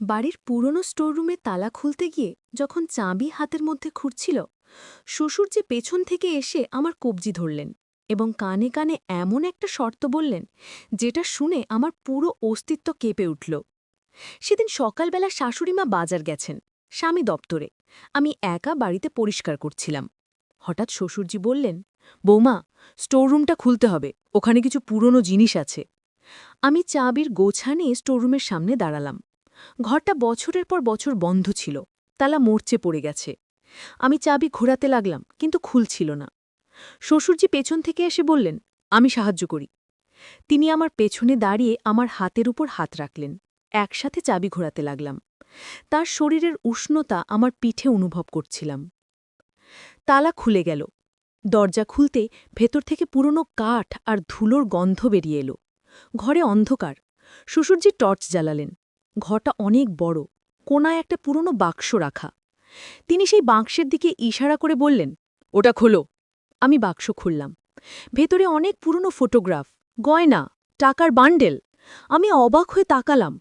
বাড়ির পুরনো স্টোররুমে তালা খুলতে গিয়ে যখন চাবি হাতের মধ্যে খুঁড়ছিল শ্বশুর যে পেছন থেকে এসে আমার কবজি ধরলেন এবং কানে কানে এমন একটা শর্ত বললেন যেটা শুনে আমার পুরো অস্তিত্ব কেঁপে উঠল। সেদিন সকালবেলা শাশুড়িমা বাজার গেছেন, স্বামী দপ্তরে, আমি একা বাড়িতে পরিষ্কার করছিলাম। হঠাৎ শ্বশুরজি বললেন, বৌমা, স্টোররুমটা খুলতে হবে, ওখানে কিছু পুরনো জিনিস আছে। আমি চাবির গোছা নিয়ে স্টোররুমের সামনে দাঁড়ালাম। ঘরটা বছরের পর বছর বন্ধ ছিল, তালা মরচে পড়ে গেছে। আমি চাবি ঘোরাতে লাগলাম, কিন্তু খুলছিল না। শ্বশুরজি পেছন থেকে এসে বললেন, আমি সাহায্য করি। তিনি আমার পেছনে দাঁড়িয়ে আমার হাতের উপর হাত রাখলেন। একসাথে চাবি ঘোরাতে লাগলাম। তার শরীরের উষ্ণতা আমার পিঠে অনুভব করছিলাম। তালা খুলে গেল। দরজা খুলতে ভেতর থেকে পুরনো কাঠ আর ধুলোর গন্ধ বেরিয়ে এলো। ঘরে অন্ধকার। শ্বশুরজি টর্চ জ্বালালেন। ঘরটা অনেক বড়, কোনায় একটা পুরনো বাক্স রাখা। তিনি সেই বাক্সের দিকে ইশারা করে বললেন, ওটা খোলো। আমি বাক্স খুললাম। ভেতরে অনেক পুরনো ফটোগ্রাফ, গয়না, টাকার বান্ডেল। আমি অবাক হয়ে তাকালাম।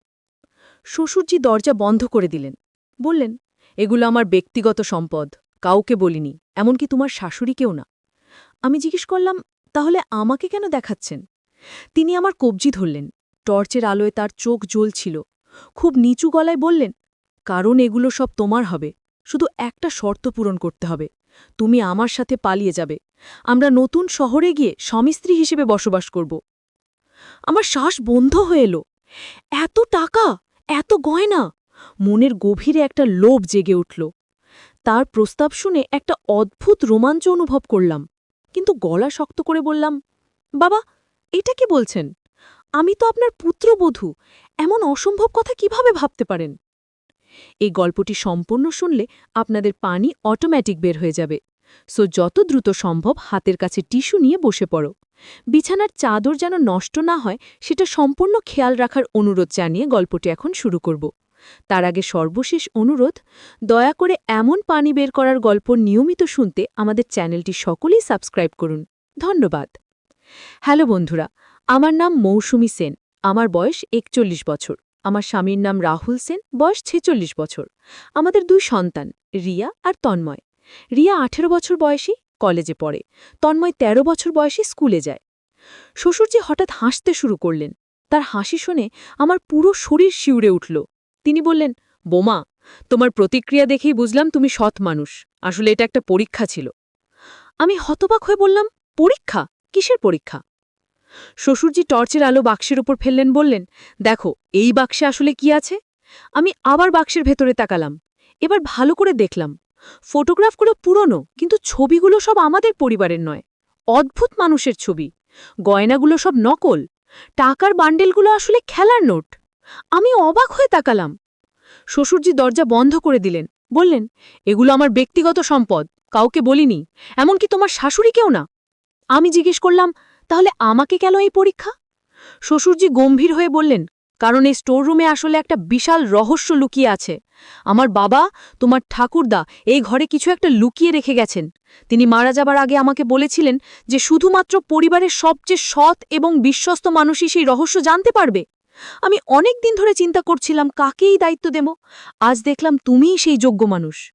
শ্বশুরজি দরজা বন্ধ করে দিলেন। বললেন, এগুলো আমার ব্যক্তিগত সম্পদ, কাউকে বলিনি, এমনকি তোমার শাশুড়িকেও না। আমি জিজ্ঞেস করলাম, তাহলে আমাকে কেন দেখাচ্ছেন? তিনি আমার কবজি ধরলেন। টর্চের আলোয় তার চোখ জ্বলছিল। খুব নিচু গলায় বললেন, কারণ এগুলো সব তোমার হবে, শুধু একটা শর্ত পূরণ করতে হবে। তুমি আমার সাথে পালিয়ে যাবে। আমরা নতুন শহরে গিয়ে স্বামী-স্ত্রী হিসেবে বসবাস করব। আমার শ্বাস বন্ধ হয়ে এলো। এত টাকা, এত গয়না! মনের গভীরে একটা লোভ জেগে উঠল। তার প্রস্তাব শুনে একটা অদ্ভুত রোমাঞ্চ অনুভব করলাম, কিন্তু গলা শক্ত করে বললাম, বাবা, এটা কি বলছেন? আমি তো আপনার পুত্রবধূ, এমন অসম্ভব কথা কিভাবে ভাবতে পারেন? এই গল্পটি সম্পূর্ণ শুনলে আপনাদের পানি অটোমেটিক বের হয়ে যাবে। সো যত দ্রুত সম্ভব হাতের কাছে টিস্যু নিয়ে বসে পড়ো। বিছানার চাদর যেন নষ্ট না হয় সেটা সম্পূর্ণ খেয়াল রাখার অনুরোধ জানিয়ে গল্পটি এখন শুরু করব। তার আগে সর্বশেষ অনুরোধ, দয়া করে এমন পানি বের করার গল্প নিয়মিত শুনতে আমাদের চ্যানেলটি সকলেই সাবস্ক্রাইব করুন। ধন্যবাদ। হ্যালো বন্ধুরা, আমার নাম মৌসুমী সেন। আমার বয়স ৪১ বছর। আমার স্বামীর নাম রাহুল সেন, বয়স ৪৬ বছর। আমাদের ২ সন্তান, রিয়া আর তন্ময়। রিয়া ১৮ বছর বয়সী, কলেজে পড়ে। তন্ময় ১৩ বছর বয়সী, স্কুলে যায়। শ্বশুরজি হঠাৎ হাসতে শুরু করলেন। তার হাসি শুনে আমার পুরো শরীর শিউরে উঠল। তিনি বললেন, বোমা, তোমার প্রতিক্রিয়া দেখেই বুঝলাম তুমি সৎ মানুষ। আসলে এটা একটা পরীক্ষা ছিল। আমি হতবাক হয়ে বললাম, পরীক্ষা? কিসের পরীক্ষা? শ্বশুরজি টর্চের আলো বাক্সের উপর ফেললেন, বললেন, দেখো এই বাক্সে আসলে কি আছে। আমি আবার বাক্সের ভেতরে তাকালাম। এবার ভালো করে দেখলাম। ফটোগ্রাফগুলো পুরনো, কিন্তু ছবিগুলো সব আমাদের পরিবারের নয়। অদ্ভুত মানুষের ছবি। গয়নাগুলো সব নকল। টাকার বান্ডেলগুলো আসলে খেলার নোট। আমি অবাক হয়ে তাকালাম। শ্বশুরজি দরজা বন্ধ করে দিলেন। বললেন, এগুলো আমার ব্যক্তিগত সম্পদ, কাউকে বলিনি, এমনকি তোমার শাশুড়িকেও না। আমি জিজ্ঞেস করলাম, তাহলে আমাকে কেন এই পরীক্ষা? শ্বশুরজি গম্ভীর হয়ে বললেন, কারণ এই স্টোররুমে আসলে একটা বিশাল রহস্য লুকিয়ে আছে। আমার বাবা, তোমার ঠাকুরদা, এই ঘরে কিছু একটা লুকিয়ে রেখে গেছেন। তিনি মারা যাবার আগে আমাকে বলেছিলেন যে শুধুমাত্র পরিবারের সবচেয়ে সৎ এবং বিশ্বস্ত মানুষই সেই রহস্য জানতে পারবে। আমি অনেক দিন ধরে চিন্তা করছিলাম কাকে এই দায়িত্ব দেব। আজ দেখলাম তুমিই সেই যোগ্য মানুষ।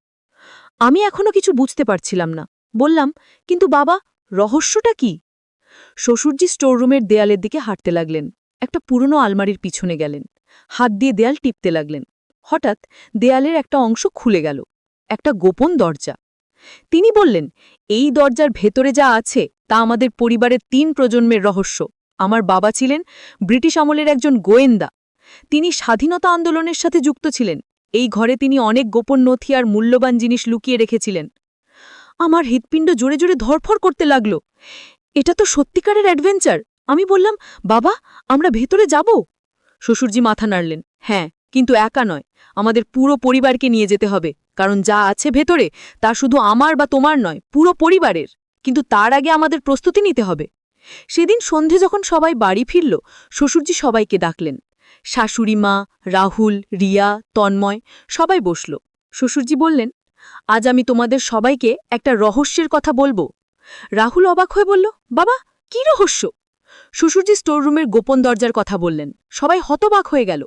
আমি এখনো কিছু বুঝতে পারছিলাম না। বললাম, কিন্তু বাবা, রহস্যটা কি? শ্বশুরজি স্টোররুমের দেয়ালের দিকে হাঁটতে লাগলেন। একটা পুরনো আলমারির পিছনে গেলেন। হাত দিয়ে দেয়াল টিপতে লাগলেন। হঠাৎ দেয়ালের একটা অংশ খুলে গেল। একটা গোপন দরজা। তিনি বললেন, এই দরজার ভেতরে যা আছে তা আমাদের পরিবারের ৩ প্রজন্মের রহস্য। আমার বাবা ছিলেন ব্রিটিশ আমলের একজন গোয়েন্দা। তিনি স্বাধীনতা আন্দোলনের সাথে যুক্ত ছিলেন। এই ঘরে তিনি অনেক গোপন নথি আর মূল্যবান জিনিস লুকিয়ে রেখেছিলেন। আমার হৃৎপিণ্ড জোরে জোরে ধরফর করতে লাগল। এটা তো সত্যিকারের অ্যাডভেঞ্চার। আমি বললাম, বাবা, আমরা ভেতরে যাব? শ্বশুরজি মাথা নাড়লেন, হ্যাঁ, কিন্তু একা নয়, আমাদের পুরো পরিবারকে নিয়ে যেতে হবে, কারণ যা আছে ভেতরে তা শুধু আমার বা তোমার নয়, পুরো পরিবারের। কিন্তু তার আগে আমাদের প্রস্তুতি নিতে হবে। সেদিন সন্ধে যখন সবাই বাড়ি ফিরল, শ্বশুরজি সবাইকে ডাকলেন। শাশুড়ি মা, রাহুল, রিয়া, তন্ময় সবাই বসল। শ্বশুরজি বললেন, আজ আমি তোমাদের সবাইকে একটা রহস্যের কথা বলবো। রাহুল অবাক হয়ে বলল, বাবা, কি রহস্য? শ্বশুরজি স্টোররুমের গোপন দরজার কথা বললেন। সবাই হতবাক হয়ে গেল।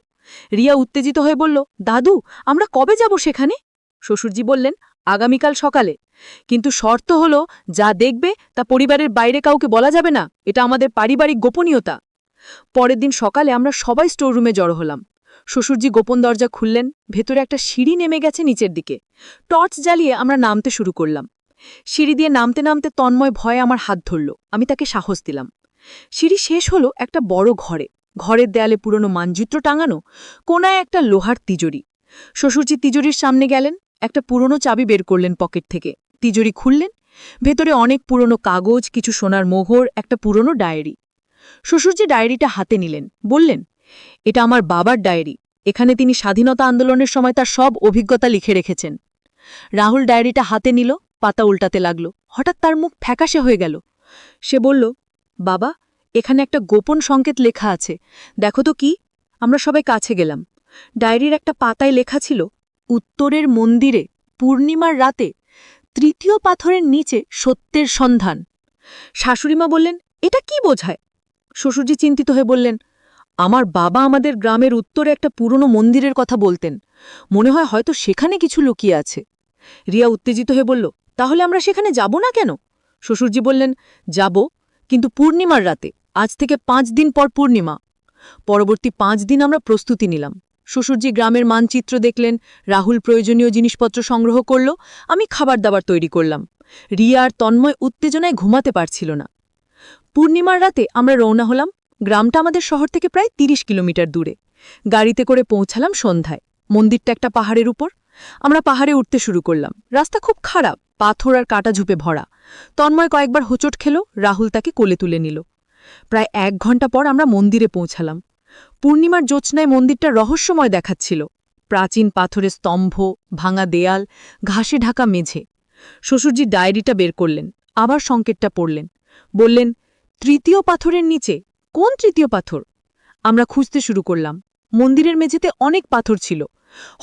রিয়া উত্তেজিত হয়ে বলল, দাদু, আমরা কবে যাব সেখানে? শ্বশুরজি বললেন, আগামীকাল সকালে। কিন্তু শর্ত হলো, যা দেখবে তা পরিবারের বাইরে কাউকে বলা যাবে না, এটা আমাদের পারিবারিক গোপনীয়তা। পরের দিন সকালে আমরা সবাই স্টোররুমে জড়ো হলাম। শ্বশুরজি গোপন দরজা খুললেন, ভেতরে একটা সিঁড়ি নেমে গেছে নিচের দিকে। টর্চ জ্বালিয়ে আমরা নামতে শুরু করলাম। সিঁড়ি দিয়ে নামতে নামতে তন্ময় ভয়ে আমার হাত ধরল। আমি তাকে সাহস দিলাম। সিঁড়ি শেষ হলো একটা বড় ঘরে। ঘরের দেয়ালে পুরনো মানচিত্র টাঙানো, কোনায় একটা লোহার তিজুরি। শ্বশুরজি তিজুরির সামনে গেলেন, একটা পুরনো চাবি বের করলেন পকেট থেকে। তিজুরি খুললেন, ভেতরে অনেক পুরনো কাগজ, কিছু সোনার মোহর, একটা পুরনো ডায়েরি। শ্বশুরজি ডায়েরিটা হাতে নিলেন, বললেন, এটা আমার বাবার ডায়েরি। এখানে তিনি স্বাধীনতা আন্দোলনের সময় তার সব অভিজ্ঞতা লিখে রেখেছেন। রাহুল ডায়েরিটা হাতে নিল, পাতা উল্টাতে লাগল। হঠাৎ তার মুখ ফ্যাকাশে হয়ে গেল। সে বলল, বাবা, এখানে একটা গোপন সংকেত লেখা আছে, দেখো তো কি? আমরা সবাই কাছে গেলাম। ডায়েরির একটা পাতায় লেখা ছিল, উত্তরের মন্দিরে পূর্ণিমার রাতে তৃতীয় পাথরের নিচে সত্যের সন্ধান। শাশুড়িমা বললেন, এটা কি বোঝায়? শ্বশুরজি চিন্তিত হয়ে বললেন, আমার বাবা আমাদের গ্রামের উত্তরে একটা পুরনো মন্দিরের কথা বলতেন। মনে হয় হয়তো সেখানে কিছু লুকিয়ে আছে। রিয়া উত্তেজিত হয়ে বলল, তাহলে আমরা সেখানে যাব না কেন? শ্বশুরজি বললেন, যাব, কিন্তু পূর্ণিমার রাতে। আজ থেকে 5 দিন পর পূর্ণিমা। পরবর্তী 5 দিন আমরা প্রস্তুতি নিলাম। শ্বশুরজি গ্রামের মানচিত্র দেখলেন, রাহুল প্রয়োজনীয় জিনিসপত্র সংগ্রহ করল, আমি খাবার দাবার তৈরি করলাম। রিয়া আর তন্ময় উত্তেজনায় ঘুমাতে পারছিল না। পূর্ণিমার রাতে আমরা রওনা হলাম। গ্রামটা আমাদের শহর থেকে প্রায় 30 কিলোমিটার দূরে। গাড়িতে করে পৌঁছালাম সন্ধ্যায়। মন্দিরটা একটা পাহাড়ের উপর। আমরা পাহাড়ে উঠতে শুরু করলাম। রাস্তা খুব খারাপ, পাথর আর কাটা ঝুপে ভরা। তন্ময় কয়েকবার হোঁচট খেল, রাহুল তাকে কোলে তুলে নিল। প্রায় 1 ঘণ্টা পর আমরা মন্দিরে পৌঁছালাম। পূর্ণিমার জ্যোৎস্নায় মন্দিরটা রহস্যময় দেখাচ্ছিল। প্রাচীন পাথরের স্তম্ভ, ভাঙা দেয়াল, ঘাসে ঢাকা মেঝে। শ্বশুরজি ডায়েরিটা বের করলেন, আবার সংকেতটা পড়লেন। বললেন, তৃতীয় পাথরের নিচে। কোন তৃতীয় পাথর? আমরা খুঁজতে শুরু করলাম। মন্দিরের মেঝেতে অনেক পাথর ছিল।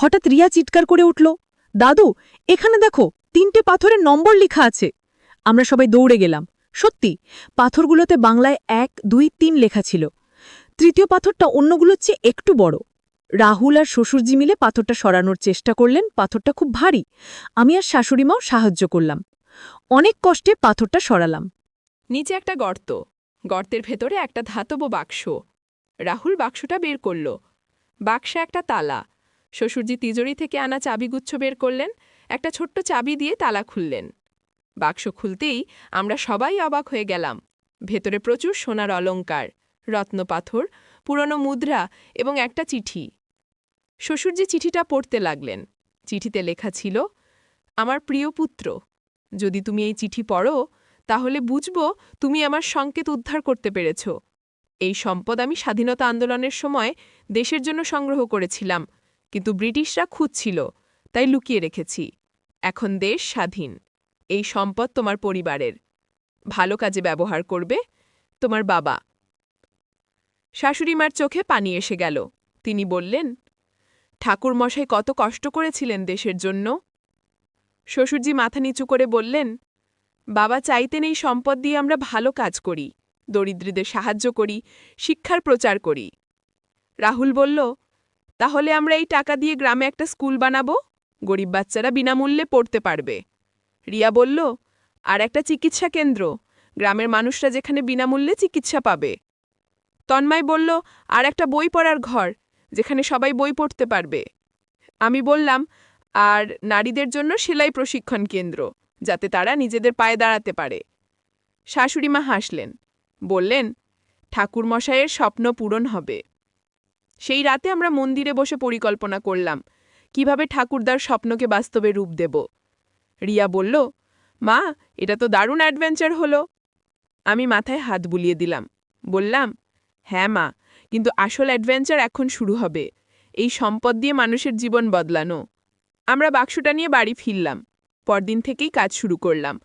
হঠাৎ রিয়া চিৎকার করে উঠল, দাদু, এখানে দেখো, 3টে পাথরের নম্বর লেখা আছে। আমরা সবাই দৌড়ে গেলাম। সত্যি, পাথরগুলোতে বাংলায় 1, 2, 3 লেখা ছিল। তৃতীয় পাথরটা অন্যগুলোর চেয়ে একটু বড়। রাহুল আর শ্বশুরজি মিলে পাথরটা সরানোর চেষ্টা করলেন। পাথরটা খুব ভারী। আমি আর শাশুড়িমাও সাহায্য করলাম। অনেক কষ্টে পাথরটা সরালাম। নিচে একটা গর্ত, গর্তের ভেতরে একটা ধাতব বাক্স। রাহুল বাক্সটা বের করল। বাক্সে একটা তালা। শ্বশুরজি তিজোরি থেকে আনা চাবিগুচ্ছ বের করলেন, একটা ছোট্ট চাবি দিয়ে তালা খুললেন। বাক্স খুলতেই আমরা সবাই অবাক হয়ে গেলাম। ভেতরে প্রচুর সোনার অলংকার, রত্নপাথর, পুরনো মুদ্রা এবং একটা চিঠি। শ্বশুরজি চিঠিটা পড়তে লাগলেন। চিঠিতে লেখা ছিল, আমার প্রিয় পুত্র, যদি তুমি এই চিঠি পড়ো তাহলে বুঝব তুমি আমার সংকেত উদ্ধার করতে পেরেছ। এই সম্পদ আমি স্বাধীনতা আন্দোলনের সময় দেশের জন্য সংগ্রহ করেছিলাম, কিন্তু ব্রিটিশরা খুঁজছিল, তাই লুকিয়ে রেখেছি। এখন দেশ স্বাধীন। এই সম্পদ তোমার পরিবারের। ভালো কাজে ব্যবহার করবে, তোমার বাবা। শাশুড়িমার চোখে পানি এসে গেল। তিনি বললেন, ঠাকুরমশাই কত কষ্ট করেছিলেন দেশের জন্য। শ্বশুরজি মাথা নিচু করে বললেন, বাবা চাইতেন এই সম্পদ দিয়ে আমরা ভালো কাজ করি, দরিদ্রদের সাহায্য করি, শিক্ষার প্রচার করি। রাহুল বলল, তাহলে আমরা এই টাকা দিয়ে গ্রামে একটা স্কুল বানাবো, গরিব বাচ্চারা বিনামূল্যে পড়তে পারবে। রিয়া বলল, আর একটা চিকিৎসা কেন্দ্র, গ্রামের মানুষরা যেখানে বিনামূল্যে চিকিৎসা পাবে। তন্ময় বলল, আর একটা বই পড়ার ঘর, যেখানে সবাই বই পড়তে পারবে। আমি বললাম, আর নারীদের জন্য সেলাই প্রশিক্ষণ কেন্দ্র, যাতে তারা নিজেদের পায়ে দাঁড়াতে পারে। শাশুড়িমা হাসলেন, বললেন, ঠাকুরমশাইয়ের স্বপ্ন পূরণ হবে। সেই রাতে আমরা মন্দিরে বসে পরিকল্পনা করলাম, কিভাবে ঠাকুরদার স্বপ্নকে বাস্তবে রূপ দেব। রিয়া বলল, মা, এটা তো দারুণ অ্যাডভেঞ্চার হলো। আমি মাথায় হাত বুলিয়ে দিলাম, বললাম, হ্যাঁ মা, কিন্তু আসল অ্যাডভেঞ্চার এখন শুরু হবে, এই সম্পদ দিয়ে মানুষের জীবন বদলানো। আমরা বাক্সটা নিয়ে বাড়ি ফিরলাম। পরদিন থেকেই কাজ শুরু করলাম।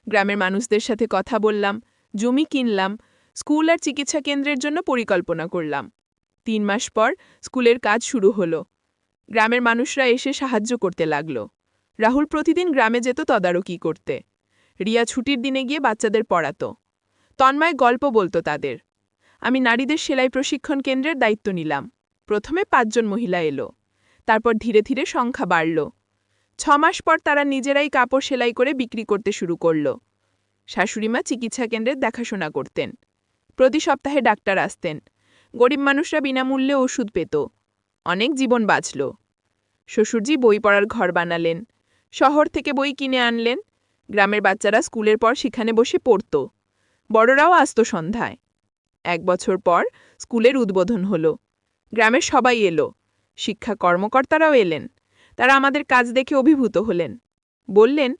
গ্রামের মানুষদের সাথে কথা বললাম, জমি কিনলাম, স্কুল আর চিকিৎসা কেন্দ্রের জন্য পরিকল্পনা করলাম। 3 মাস পর স্কুলের কাজ শুরু হলো। গ্রামের মানুষরা এসে সাহায্য করতে লাগল। রাহুল প্রতিদিন গ্রামে যেত তদারকি করতে। রিয়া ছুটির দিনে গিয়ে বাচ্চাদের পড়াতো। তন্ময় গল্প বলতো তাদের। আমি নারীদের সেলাই প্রশিক্ষণ কেন্দ্রের দায়িত্ব নিলাম। প্রথমে 5 জন মহিলা এলো, তারপর ধীরে ধীরে সংখ্যা বাড়ল। 6 মাস পর তারা নিজেরাই কাপড় সেলাই করে বিক্রি করতে শুরু করল। শাশুড়িমা চিকিৎসা কেন্দ্রের দেখাশোনা করতেন। প্রতি সপ্তাহে ডাক্তার আসতেন। গরিব মানুষরা বিনামূল্যে ওষুধ পেত। অনেক জীবন বাঁচল। শ্বশুরজি বই পড়ার ঘর বানালেন। শহর থেকে বই কিনে আনলেন। গ্রামের বাচ্চারা স্কুলের পর সেখানে বসে পড়ত। বড়রাও আসত সন্ধ্যায়। 1 বছর পর স্কুলের উদ্বোধন হলো। গ্রামের সবাই এলো। শিক্ষা কর্মকর্তারাও এলেন। তারা আমাদের কাজ দেখে অভিভূত হলেন। বললেন,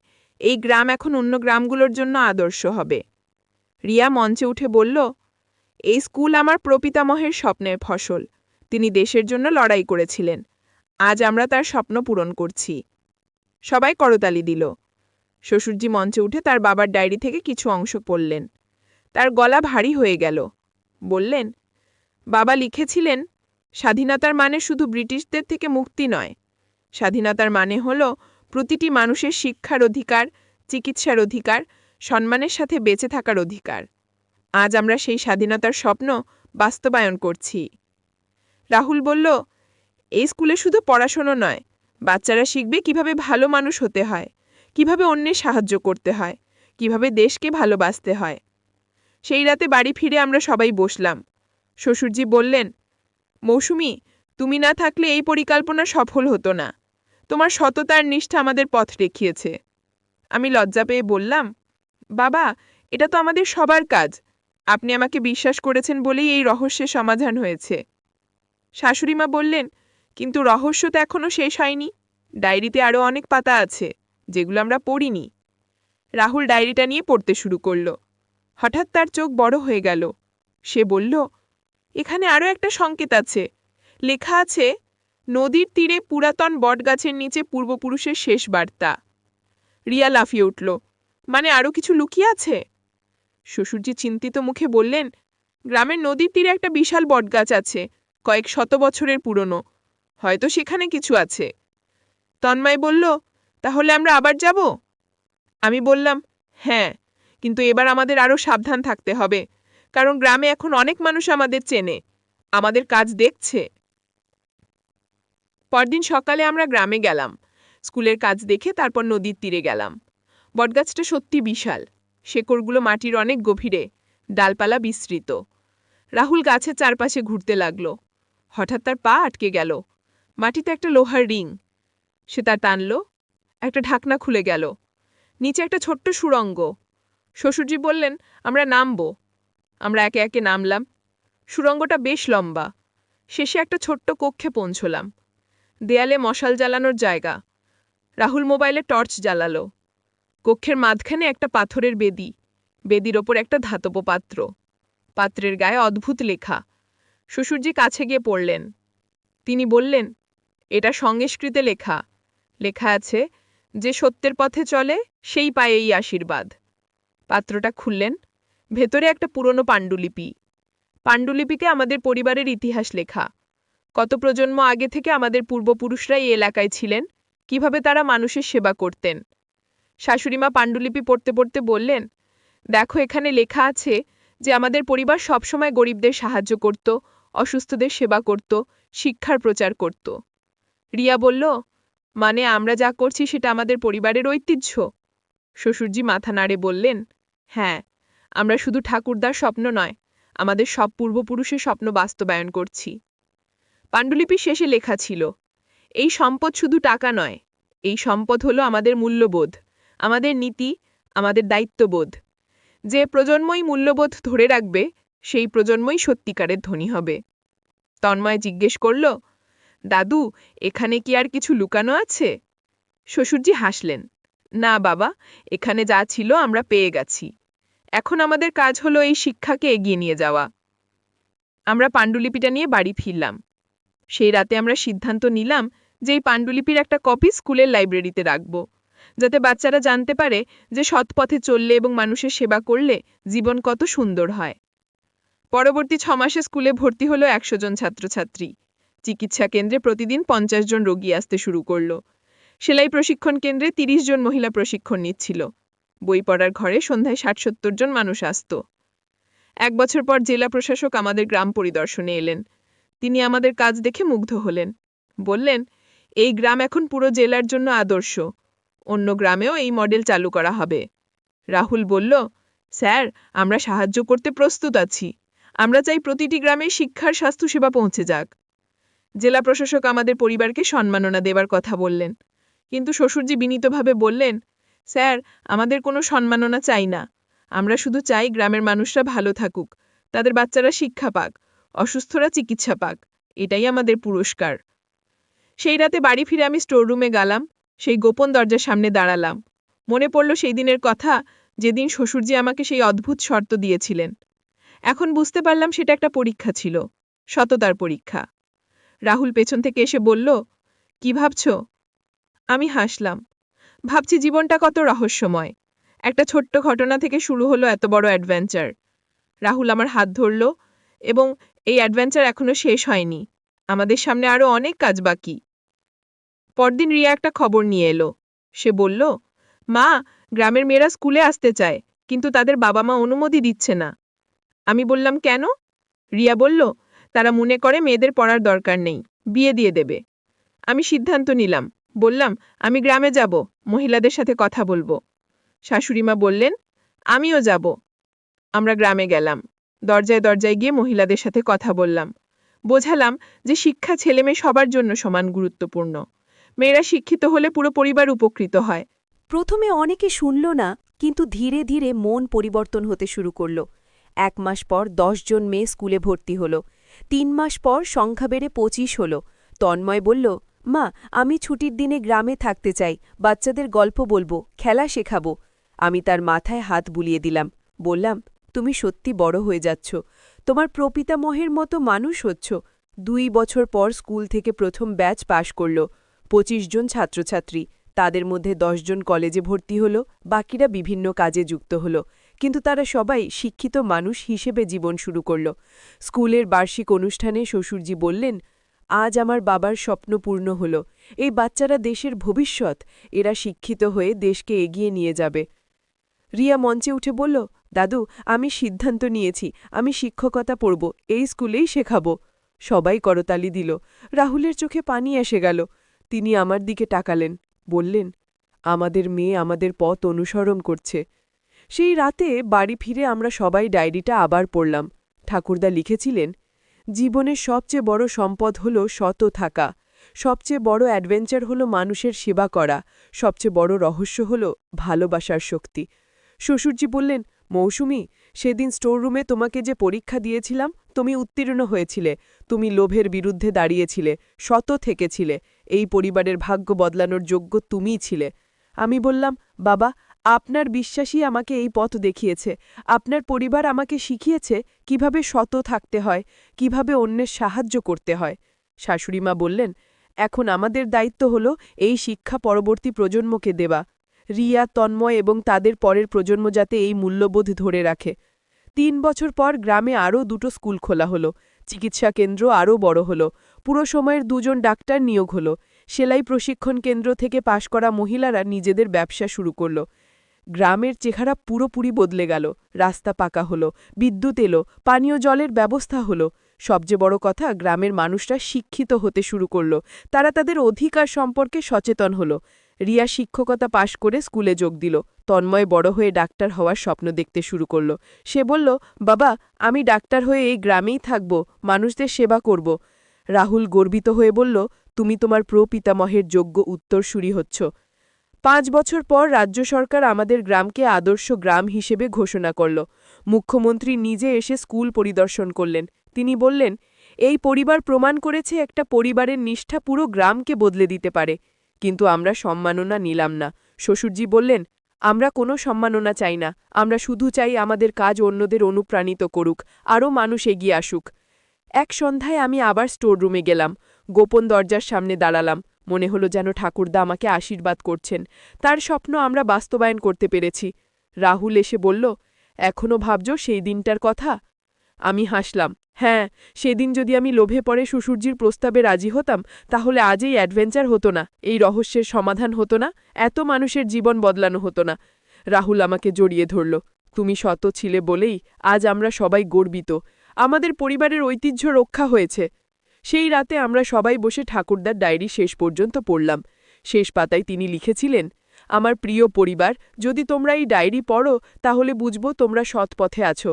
এই গ্রাম এখন অন্য গ্রামগুলোর জন্য আদর্শ হবে। রিয়া মঞ্চে উঠে বলল, এই স্কুল আমার প্রপিতামহের স্বপ্নের ফসল। তিনি দেশের জন্য লড়াই করেছিলেন। আজ আমরা তার স্বপ্ন পূরণ করছি। সবাই করতালি দিল। শ্বশুরজি মঞ্চে উঠে তার বাবার ডায়েরি থেকে কিছু অংশ পড়লেন। তার গলা ভারী হয়ে গেল। বললেন, বাবা লিখেছিলেন, স্বাধীনতার মানে শুধু ব্রিটিশদের থেকে মুক্তি নয়। স্বাধীনতার মানে হল প্রতিটি মানুষের শিক্ষার অধিকার, চিকিৎসার অধিকার, সম্মানের সাথে বেঁচে থাকার অধিকার। আজ আমরা সেই স্বাধীনতার স্বপ্ন বাস্তবায়ন করছি। রাহুল বলল, এই স্কুলে শুধু পড়াশোনা নয়, বাচ্চারা শিখবে কিভাবে ভালো মানুষ হতে হয়, কিভাবে অন্যের সাহায্য করতে হয়, কিভাবে দেশকে ভালোবাসতে হয়। সেই রাতে বাড়ি ফিরে আমরা সবাই বসলাম। শ্বশুরজি বললেন, মৌসুমী, তুমি না থাকলে এই পরিকল্পনা সফল হতো না। তোমার সততার নিষ্ঠা আমাদের পথ দেখিয়েছে। আমি লজ্জা পেয়ে বললাম, বাবা, এটা তো আমাদের সবার কাজ। আপনি আমাকে বিশ্বাস করেছেন বলেই এই রহস্যের সমাধান হয়েছে। শাশুড়িমা বললেন, কিন্তু রহস্য তো এখনও শেষ হয়নি। ডায়েরিতে আরও অনেক পাতা আছে, যেগুলো আমরা পড়িনি। রাহুল ডায়েরিটা নিয়ে পড়তে শুরু করল। হঠাৎ তার চোখ বড় হয়ে গেল। সে বলল, এখানে আরও একটা সংকেত আছে। লেখা আছে, নদীর তীরে পুরাতন বটগাছের নিচে পূর্বপুরুষের শেষ বার্তা। রিয়া লাফিয়ে উঠল, মানে আরও কিছু লুকিয়ে আছে? শ্বশুরজি চিন্তিত মুখে বললেন, গ্রামের নদীর তীরে একটা বিশাল বটগাছ আছে, কয়েক শত বছরের পুরনো। হয়তো সেখানে কিছু আছে। তন্ময় বলল, তাহলে আমরা আবার যাব? আমি বললাম, হ্যাঁ, কিন্তু এবার আমাদের আরও সাবধান থাকতে হবে, কারণ গ্রামে এখন অনেক মানুষ আমাদের চেনে, আমাদের কাজ দেখছে। পরদিন সকালে আমরা গ্রামে গেলাম। স্কুলের কাজ দেখে তারপর নদীর তীরে গেলাম। বটগাছটা সত্যি বিশাল। শেকড়গুলো মাটির অনেক গভীরে, ডালপালা বিস্তৃত। রাহুল গাছের চারপাশে ঘুরতে লাগল। হঠাৎ তার পা আটকে গেল। মাটিতে একটা লোহার রিং। সে তা টানল। একটা ঢাকনা খুলে গেল। নিচে একটা ছোট্ট সুড়ঙ্গ। শ্বশুরজি বললেন, আমরা নামব। আমরা একে একে নামলাম। সুড়ঙ্গটা বেশ লম্বা। শেষে একটা ছোট্ট কক্ষে পৌঁছলাম। দেয়ালে মশাল জ্বালানোর জায়গা। রাহুল মোবাইলে টর্চ জ্বালালো। কক্ষের মাঝখানে একটা পাথরের বেদি। বেদির ওপর একটা ধাতব পাত্র। পাত্রের গায়ে অদ্ভুত লেখা। শ্বশুরজি কাছে গিয়ে পড়লেন। তিনি বললেন, এটা সংস্কৃতে লেখা। লেখা আছে, যে সত্যের পথে চলে সেই পায় এই আশীর্বাদ। পাত্রটা খুললেন। ভেতরে একটা পুরনো পাণ্ডুলিপি। পাণ্ডুলিপিতে আমাদের পরিবারের ইতিহাস লেখা। কত প্রজন্ম আগে থেকে আমাদের পূর্বপুরুষরা এই এলাকায় ছিলেন, কিভাবে তারা মানুষের সেবা করতেন। শাশুড়িমা পাণ্ডুলিপি পড়তে পড়তে বললেন, দেখো, এখানে লেখা আছে যে আমাদের পরিবার সবসময় গরিবদের সাহায্য করত, অসুস্থদের সেবা করত, শিক্ষার প্রচার করত। রিয়া বলল, মানে আমরা যা করছি সেটা আমাদের পরিবারের ঐতিহ্য? শ্বশুরজি মাথা নাড়ে বললেন, হ্যাঁ, আমরা শুধু ঠাকুরদার স্বপ্ন নয়, আমাদের সব পূর্বপুরুষের স্বপ্ন বাস্তবায়ন করছি। পাণ্ডুলিপি শেষে লেখা ছিল, এই সম্পদ শুধু টাকা নয়, এই সম্পদ হলো আমাদের মূল্যবোধ, আমাদের নীতি, আমাদের দায়িত্ববোধ। যে প্রজন্মই মূল্যবোধ ধরে রাখবে, সেই প্রজন্মই সত্যিকারের ধনী হবে। তন্ময় জিজ্ঞেস করল, দাদু, এখানে কি আর কিছু লুকানো আছে? শ্বশুরজি হাসলেন, না বাবা, এখানে যা ছিল আমরা পেয়ে গেছি। এখন আমাদের কাজ হলো এই শিক্ষাকে এগিয়ে নিয়ে যাওয়া। আমরা পাণ্ডুলিপিটা নিয়ে বাড়ি ফিরলাম। সেই রাতে আমরা সিদ্ধান্ত নিলাম যে এই পাণ্ডুলিপির একটা কপি স্কুলের লাইব্রেরিতে রাখব, যাতে বাচ্চারা জানতে পারে যে সৎ পথে চললে এবং মানুষের সেবা করলে জীবন কত সুন্দর হয়। পরবর্তী 6 মাসে স্কুলে ভর্তি হলো 100 জন ছাত্রছাত্রী। চিকিৎসা কেন্দ্রে প্রতিদিন 50 জন রোগী আসতে শুরু করল। সেলাই প্রশিক্ষণ কেন্দ্রে 30 জন মহিলা প্রশিক্ষণ নিচ্ছিল। বই পড়ার ঘরে সন্ধ্যায় 60-70 জন মানুষ আসত। 1 বছর পর জেলা প্রশাসক আমাদের গ্রাম পরিদর্শনে এলেন। তিনি আমাদের কাজ দেখে মুগ্ধ হলেন। বললেন, এই গ্রাম এখন পুরো জেলার জন্য আদর্শ। অন্য গ্রামেও এই মডেল চালু করা হবে। রাহুল বলল, স্যার, আমরা সাহায্য করতে প্রস্তুত আছি। আমরা চাই প্রতিটি গ্রামে শিক্ষার স্বাস্থ্যসেবা পৌঁছে যাক। জেলা প্রশাসক আমাদের পরিবারকে সম্মাননা দেবার কথা বললেন। কিন্তু শ্বশুরজি বিনীতভাবে বললেন, স্যার, আমাদের কোনো সম্মাননা চাই না। আমরা শুধু চাই গ্রামের মানুষরা ভালো থাকুক, তাদের বাচ্চারা শিক্ষা পাক, অসুস্থরা চিকিৎসা পাক। এটাই আমাদের পুরস্কার। সেই রাতে বাড়ি ফিরে আমি স্টোররুমে গেলাম, সেই গোপন দরজার সামনে দাঁড়ালাম। মনে পড়ল সেই দিনের কথা, যেদিন শ্বশুরজি আমাকে সেই অদ্ভুত শর্ত দিয়েছিলেন। এখন বুঝতে পারলাম সেটা একটা পরীক্ষা ছিল, সততার পরীক্ষা। রাহুল পেছন থেকে এসে বলল, কি ভাবছ? আমি হাসলাম। ভাবছি জীবনটা কত রহস্যময়। একটা ছোট্ট ঘটনা থেকে শুরু হলো এত বড় অ্যাডভেঞ্চার। রাহুল আমার হাত ধরল, এবং এই অ্যাডভেঞ্চার এখনো শেষ হয়নি। আমাদের সামনে আরও অনেক কাজ বাকি। পরদিন রিয়া একটা খবর নিয়ে এলো। সে বলল, মা, গ্রামের মেয়েরা স্কুলে আসতে চায়, কিন্তু তাদের বাবা মা অনুমতি দিচ্ছে না। আমি বললাম, কেন? রিয়া বলল, তারা মনে করে মেয়েদের পড়ার দরকার নেই, বিয়ে দিয়ে দেবে। আমি সিদ্ধান্ত নিলাম। বললাম, আমি গ্রামে যাব, মহিলাদের সাথে কথা বলবো। শাশুড়িমা বললেন, আমিও যাব। আমরা গ্রামে গেলাম। দরজায় দরজায় গিয়ে মহিলাদের সাথে কথা বললাম। বোঝালাম যে শিক্ষা ছেলেমেয়ে সবার জন্য সমান গুরুত্বপূর্ণ। মেয়েরা শিক্ষিত হলে পুরো পরিবার উপকৃত হয়। প্রথমে অনেকে শুনল না, কিন্তু ধীরে ধীরে মন পরিবর্তন হতে শুরু করল। 1 মাস পর 10 জন মেয়ে স্কুলে ভর্তি হল। 3 মাস পর সংখ্যা বেড়ে 25 হল। তন্ময় বলল, মা, আমি ছুটির দিনে গ্রামে থাকতে চাই, বাচ্চাদের গল্প বলবো, খেলা শেখাবো। আমি তার মাথায় হাত বুলিয়ে দিলাম। বললাম, তুমি সত্যি বড় হয়ে যাচ্ছ, তোমার প্রপিতামহের মতো মানুষ হচ্ছ। 2 বছর পর স্কুল থেকে প্রথম ব্যাচ পাশ করল। 25 জন ছাত্রছাত্রী, তাদের মধ্যে 10 জন কলেজে ভর্তি হল, বাকিরা বিভিন্ন কাজে যুক্ত হল। কিন্তু তারা সবাই শিক্ষিত মানুষ হিসেবে জীবন শুরু করল। স্কুলের বার্ষিক অনুষ্ঠানে শ্বশুরজি বললেন, আজ আমার বাবার স্বপ্ন পূর্ণ হল। এই বাচ্চারা দেশের ভবিষ্যৎ, এরা শিক্ষিত হয়ে দেশকে এগিয়ে নিয়ে যাবে। রিয়া মঞ্চে উঠে বলল, দাদু, আমি সিদ্ধান্ত নিয়েছি, আমি শিক্ষকতা পড়ব, এই স্কুলেই শেখাব। সবাই করতালি দিল। রাহুলের চোখে পানি এসে গেল। তিনি আমার দিকে তাকালেন, বললেন, আমাদের মেয়ে আমাদের পথ অনুসরণ করছে। সেই রাতে বাড়ি ফিরে আমরা সবাই ডায়েরিটা আবার পড়লাম। ঠাকুরদা লিখেছিলেন, জীবনের সবচেয়ে বড় সম্পদ হল সত থাকা, সবচেয়ে বড় অ্যাডভেঞ্চার হল মানুষের সেবা করা, সবচেয়ে বড় রহস্য হল ভালোবাসার শক্তি। শ্বশুরজি বললেন, মৌসুমী, সেদিন স্টোররুমে তোমাকে যে পরীক্ষা দিয়েছিলাম, তুমি উত্তীর্ণ হয়েছিলে। তুমি লোভের বিরুদ্ধে দাঁড়িয়েছিলে, সত থেকেছিলে। এই পরিবারের ভাগ্য বদলানোর যোগ্য তুমিই ছিলে। আমি বললাম, বাবা, আপনার বিশ্বাসই আমাকে এই পথ দেখিয়েছে। আপনার পরিবার আমাকে শিখিয়েছে কিভাবে সত থাকতে হয়, কিভাবে অন্যের সাহায্য করতে হয়। শাশুড়িমা বললেন, এখন আমাদের দায়িত্ব হল এই শিক্ষা পরবর্তী প্রজন্মকে দেওয়া। রিয়া, তন্ময় এবং তাদের পরের প্রজন্ম যাতে এই মূল্যবোধ ধরে রাখে। 3 বছর পর গ্রামে আরও 2টো স্কুল খোলা হলো, চিকিৎসা কেন্দ্র আরও বড় হল, পুরো সময়ের 2 জন ডাক্তার নিয়োগ হল, সেলাই প্রশিক্ষণ কেন্দ্র থেকে পাশ করা মহিলারা নিজেদের ব্যবসা শুরু করল। গ্রামের চেহারা পুরোপুরি বদলে গেল। রাস্তা পাকা হলো, বিদ্যুৎ এলো, পানীয় জলের ব্যবস্থা হলো। সবচেয়ে বড় কথা, গ্রামের মানুষরা শিক্ষিত হতে শুরু করল। তারা তাদের অধিকার সম্পর্কে সচেতন হল। রিয়া শিক্ষকতা পাশ করে স্কুলে যোগ দিল। তন্ময় বড় হয়ে ডাক্তার হওয়ার স্বপ্ন দেখতে শুরু করল। সে বলল, বাবা, আমি ডাক্তার হয়ে এই গ্রামেই থাকব, মানুষদের সেবা করব। রাহুল গর্বিত হয়ে বলল, তুমি তোমার প্রপিতামহের যোগ্য উত্তরসূরি হচ্ছ। 5 বছর পর রাজ্য সরকার আমাদের গ্রামকে আদর্শ গ্রাম হিসেবে ঘোষণা করল। মুখ্যমন্ত্রী নিজে এসে স্কুল পরিদর্শন করলেন। তিনি বললেন, এই পরিবার প্রমাণ করেছে একটা পরিবারের নিষ্ঠা পুরো গ্রামকে বদলে দিতে পারে। কিন্তু আমরা সম্মাননা নিলাম না। শ্বশুরজি বললেন, আমরা কোনো সম্মাননা চাই না, আমরা শুধু চাই আমাদের কাজ অন্যদের অনুপ্রাণিত করুক, আরও মানুষ এগিয়ে আসুক। এক সন্ধ্যায় আমি আবার স্টোররুমে গেলাম। গোপন দরজার সামনে দাঁড়ালাম। মনে হলো যেন ঠাকুরদা আমাকে আশীর্বাদ করছেন। তার স্বপ্ন আমরা বাস্তবায়ন করতে পেরেছি। রাহুল এসে বলল, এখনও ভাবছ সেই দিনটার কথা? আমি হাসলাম। হ্যাঁ, সেদিন যদি আমি লোভে পড়ে শ্বশুরজির প্রস্তাবে রাজি হতাম, তাহলে আজ এই অ্যাডভেঞ্চার হতো না, এই রহস্যের সমাধান হতো না, এত মানুষের জীবন বদলানো হতো না। রাহুল আমাকে জড়িয়ে ধরল। তুমি সত ছিলে বলেই আজ আমরা সবাই গর্বিত। আমাদের পরিবারের ঐতিহ্য রক্ষা হয়েছে। সেই রাতে আমরা সবাই বসে ঠাকুরদার ডায়েরি শেষ পর্যন্ত পড়লাম। শেষ পাতায় তিনি লিখেছিলেন, আমার প্রিয় পরিবার, যদি তোমরা এই ডায়েরি পড়ো তাহলে বুঝব তোমরা সৎ পথে আছো।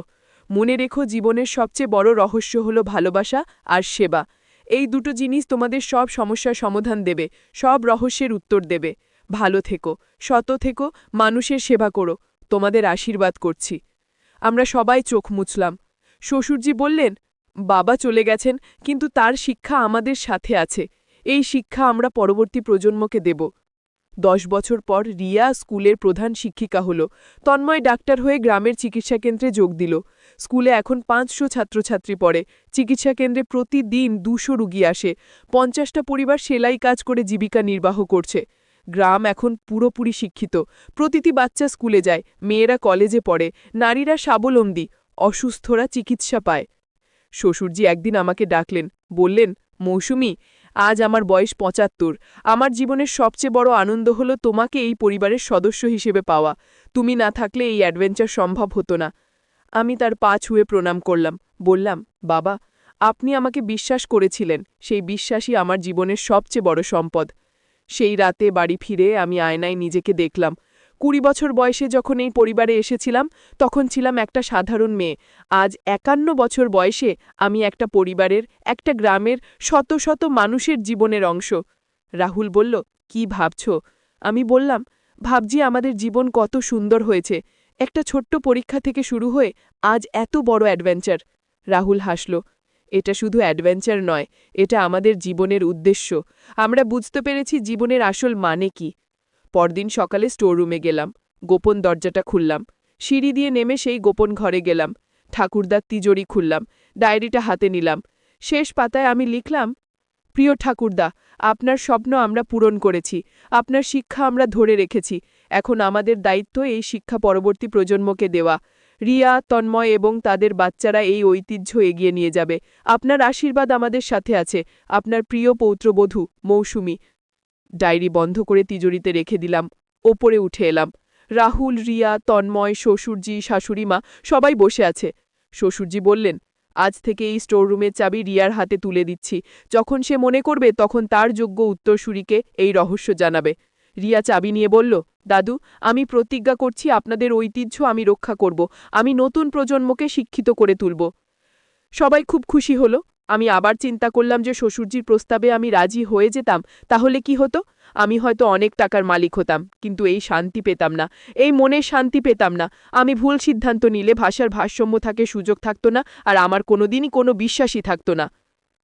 মনে রেখো, জীবনের সবচেয়ে বড় রহস্য হলো ভালোবাসা আর সেবা। এই দুটো জিনিস তোমাদের সব সমস্যার সমাধান দেবে, সব রহস্যের উত্তর দেবে। ভালো থেকো, সৎ থেকো, মানুষের সেবা করো। তোমাদের আশীর্বাদ করছি। আমরা সবাই চোখ মুছলাম। শ্বশুরজি বললেন, বাবা চলে গেছেন, কিন্তু তার শিক্ষা আমাদের সাথে আছে। এই শিক্ষা আমরা পরবর্তী প্রজন্মকে দেব। 10 বছর পর রিয়া স্কুলের প্রধান শিক্ষিকা হল। তন্ময় ডাক্তার হয়ে গ্রামের চিকিৎসাকেন্দ্রে যোগ দিল। স্কুলে এখন 500 ছাত্রছাত্রী পড়ে। চিকিৎসাকেন্দ্রে প্রতিদিন 200 রুগী আসে। 50টা পরিবার সেলাই কাজ করে জীবিকা নির্বাহ করছে। গ্রাম এখন পুরোপুরি শিক্ষিত। প্রতিটি বাচ্চা স্কুলে যায়, মেয়েরা কলেজে পড়ে, নারীরা স্বাবলম্বী, অসুস্থরা চিকিৎসা পায়। শ্বশুরজি একদিন আমাকে ডাকলেন, বললেন, মৌসুমী, আজ আমার বয়স 75। আমার জীবনের সবচেয়ে বড় আনন্দ হলো তোমাকে এই পরিবারের সদস্য হিসেবে পাওয়া। তুমি না থাকলে এই অ্যাডভেঞ্চার সম্ভব হতো না। আমি তার পা ছুঁয়ে প্রণাম করলাম, বললাম, বাবা, আপনি আমাকে বিশ্বাস করেছিলেন, সেই বিশ্বাসই আমার জীবনের সবচেয়ে বড় সম্পদ। সেই রাতে বাড়ি ফিরে আমি আয়নায় নিজেকে দেখলাম। 20 বছর বয়সে যখন এই পরিবারে এসেছিলাম তখন ছিলাম একটা সাধারণ মেয়ে। আজ 51 বছর বয়সে আমি একটা পরিবারের, একটা গ্রামের শত শত মানুষের জীবনের অংশ। রাহুল বলল, কি ভাবছ? আমি বললাম, ভাবছি আমাদের জীবন কত সুন্দর হয়েছে। একটা ছোট্ট পরীক্ষা থেকে শুরু হয়ে আজ এত বড় অ্যাডভেঞ্চার। রাহুল হাসল, এটা শুধু অ্যাডভেঞ্চার নয়, এটা আমাদের জীবনের উদ্দেশ্য। আমরা বুঝতে পেরেছি জীবনের আসল মানে কি। পরদিন সকালে স্টোররুমে গেলাম, গোপন দরজাটা খুললাম, সিঁড়ি দিয়ে নেমে সেই গোপন ঘরে গেলাম, ঠাকুরদার তিজোরি খুললাম, ডায়েরিটা হাতে নিলাম। শেষ পাতায় আমি লিখলাম, প্রিয় ঠাকুরদা, আপনার স্বপ্ন আমরা পূরণ করেছি, আপনার শিক্ষা আমরা ধরে রেখেছি। এখন আমাদের দায়িত্ব এই শিক্ষা পরবর্তী প্রজন্মকে দেওয়া। রিয়া, তন্ময় এবং তাদের বাচ্চারা এই ঐতিহ্য এগিয়ে নিয়ে যাবে। আপনার আশীর্বাদ আমাদের সাথে আছে। আপনার প্রিয় পৌত্রবধূ মৌসুমী। ডায়েরি বন্ধ করে তিজোরিতে রেখে দিলাম। ওপরে উঠে এলাম। রাহুল, রিয়া, তন্ময়, শ্বশুরজি, শাশুড়িমা সবাই বসে আছে। শ্বশুরজি বললেন, আজ থেকে এই স্টোররুমের চাবি রিয়ার হাতে তুলে দিচ্ছি। যখন সে মনে করবে তখন তার যোগ্য উত্তরসূরিকে এই রহস্য জানাবে। রিয়া চাবি নিয়ে বলল, দাদু, আমি প্রতিজ্ঞা করছি আপনাদের ঐতিহ্য আমি রক্ষা করব। আমি নতুন প্রজন্মকে শিক্ষিত করে তুলব। সবাই খুব খুশি হলো। আমি আবার চিন্তা করলাম যে শ্বশুরজির প্রস্তাবে আমি রাজি হয়ে যেতাম তাহলে কি হতো? আমি হয়তো অনেক টাকার মালিক হতাম, কিন্তু এই শান্তি পেতাম না, এই মনের শান্তি পেতাম না। আমি ভুল সিদ্ধান্ত নিলে ভাষার ভারসাম্য থাকে সুযোগ থাকতো না, আর আমার কোনোদিনই কোনো বিশ্বাসই থাকতো না।